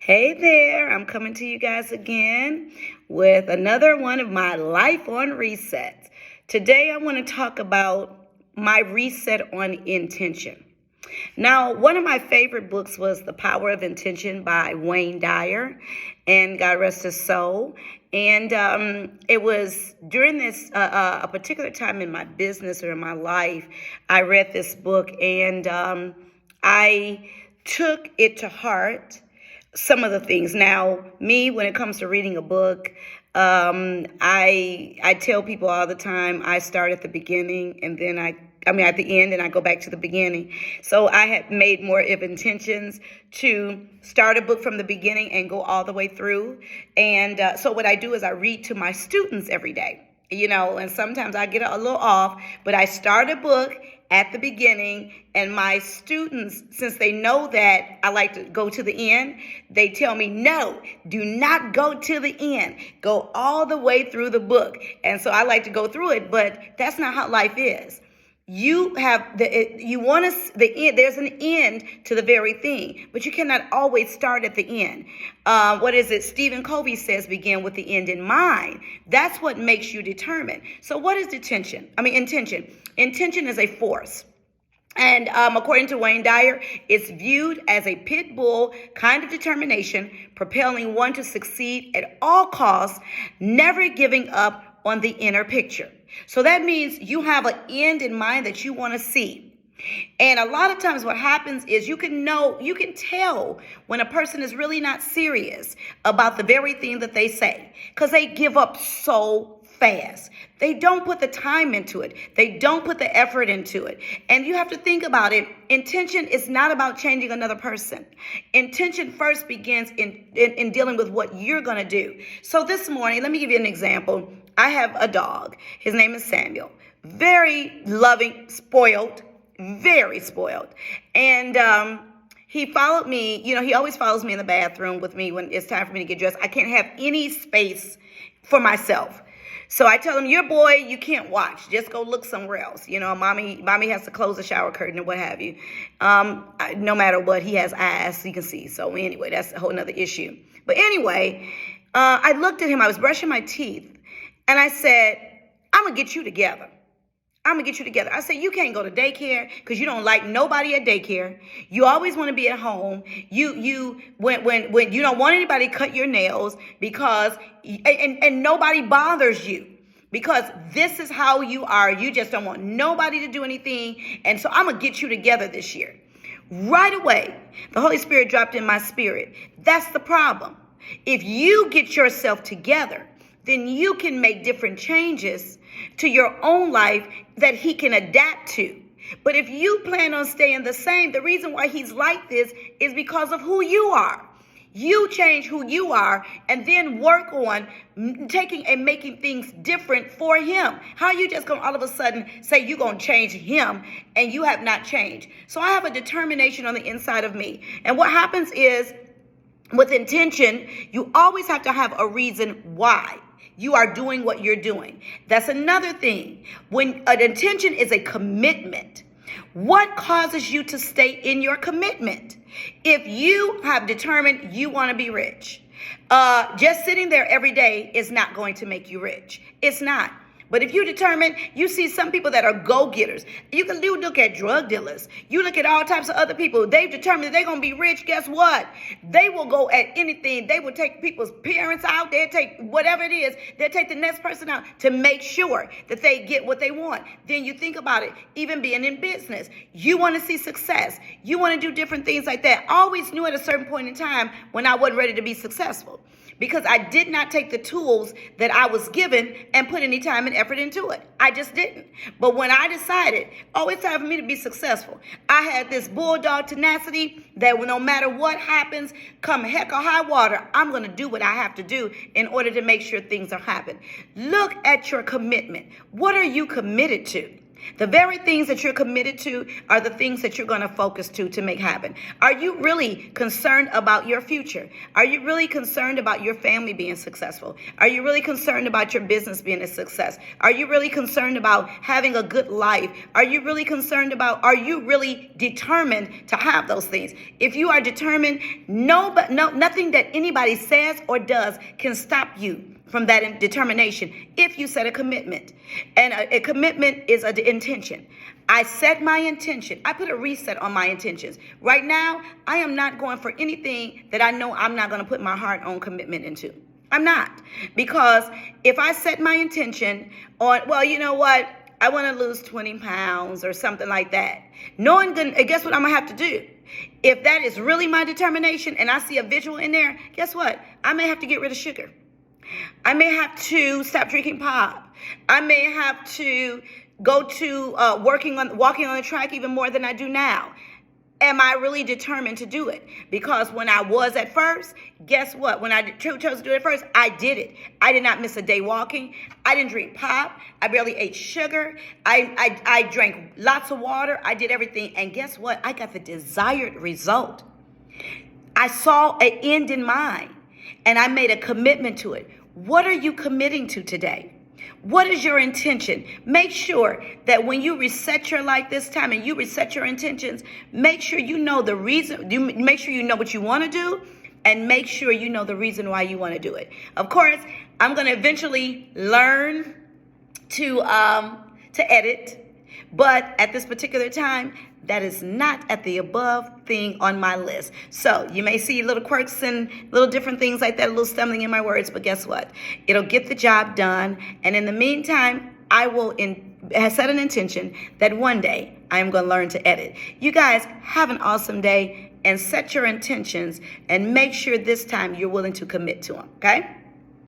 Hey there, I'm coming to you guys again with another one of my Life on Resets. Today I want to talk about my reset on intention. Now, one of my favorite books was The Power of Intention by Wayne Dyer, and God rest his soul. And it was during this a particular time in my business or in my life, I read this book, and I took it to heart, some of the things. Now, me, when it comes to reading a book, I tell people all the time, I start at the beginning and then at the end, and I go back to the beginning. So I had made more of intentions to start a book from the beginning and go all the way through. And so what I do is I read to my students every day, and sometimes I get a little off, but I start a book at the beginning, and my students, since they know that I like to go to the end, they tell me, no, do not go to the end. Go all the way through the book. And so I like to go through it, but that's not how life is. You have the end. There's an end to the very thing, but you cannot always start at the end. What is it? Stephen Covey says, begin with the end in mind. That's what makes you determined. So what is intention? Intention is a force. And according to Wayne Dyer, it's viewed as a pit bull kind of determination, propelling one to succeed at all costs, never giving up on the inner picture. So that means you have an end in mind that you want to see. And a lot of times what happens is you can tell when a person is really not serious about the very thing that they say, because they give up so fast. They don't put the time into it. They don't put the effort into it. And you have to think about it. Intention is not about changing another person. Intention first begins in dealing with what you're going to do. So this morning, let me give you an example. I have a dog. His name is Samuel. Very loving, spoiled, very spoiled. And he followed me. He always follows me in the bathroom with me when it's time for me to get dressed. I can't have any space for myself. So I tell him, your boy, you can't watch. Just go look somewhere else. Mommy has to close the shower curtain or what have you. No matter what, he has eyes, so you can see. So anyway, that's a whole nother issue. But anyway, I looked at him. I was brushing my teeth. And I said, I'm going to get you together. I said, you can't go to daycare because you don't like nobody at daycare. You always want to be at home. When you don't want anybody to cut your nails because, and nobody bothers you because this is how you are. You just don't want nobody to do anything. And so I'm going to get you together this year. Right away, the Holy Spirit dropped in my spirit. That's the problem. If you get yourself together, then you can make different changes to your own life that he can adapt to. But if you plan on staying the same, the reason why he's like this is because of who you are. You change who you are and then work on taking and making things different for him. How are you just going to all of a sudden say you're going to change him and you have not changed? So I have a determination on the inside of me. And what happens is with intention, you always have to have a reason why you are doing what you're doing. That's another thing. When an intention is a commitment, what causes you to stay in your commitment? If you have determined you want to be rich, just sitting there every day is not going to make you rich. It's not. But if you determine, you see some people that are go-getters. You look at drug dealers. You look at all types of other people. They've determined that they're going to be rich. Guess what? They will go at anything. They will take people's parents out. They'll take whatever it is. They'll take the next person out to make sure that they get what they want. Then you think about it, even being in business. You want to see success. You want to do different things like that. I always knew at a certain point in time when I wasn't ready to be successful, because I did not take the tools that I was given and put any time and effort into it. I just didn't. But when I decided, it's time for me to be successful, I had this bulldog tenacity that no matter what happens, come heck or high water, I'm going to do what I have to do in order to make sure things are happening. Look at your commitment. What are you committed to? The very things that you're committed to are the things that you're going to focus to make happen. Are you really concerned about your future? Are you really concerned about your family being successful? Are you really concerned about your business being a success? Are you really concerned about having a good life? Are you really determined to have those things? If you are determined, nothing that anybody says or does can stop you from that determination if you set a commitment. And a commitment is an intention. I set my intention. I put a reset on my intentions. Right now, I am not going for anything that I know I'm not going to put my heart on commitment into. I'm not. Because if I set my intention on, well, you know what? I want to lose 20 pounds or something like that. Guess what I'm going to have to do? If that is really my determination and I see a visual in there, guess what? I may have to get rid of sugar. I may have to stop drinking pop. I may have to go to walking on the track even more than I do now. Am I really determined to do it? Because when I was at first, guess what? When I chose to do it at first, I did it. I did not miss a day walking. I didn't drink pop. I barely ate sugar. I drank lots of water. I did everything. And guess what? I got the desired result. I saw an end in mind, and I made a commitment to it. What are you committing to today? What is your intention? Make sure that when you reset your life this time and you reset your intentions, make sure you know the reason. Make sure you know what you want to do, and make sure you know the reason why you want to do it. Of course, I'm going to eventually learn to edit, but at this particular time, that is not at the above thing on my list. So you may see little quirks and little different things like that, a little stumbling in my words, but guess what? It'll get the job done. And in the meantime, I will set an intention that one day I am going to learn to edit. You guys have an awesome day and set your intentions and make sure this time you're willing to commit to them, okay?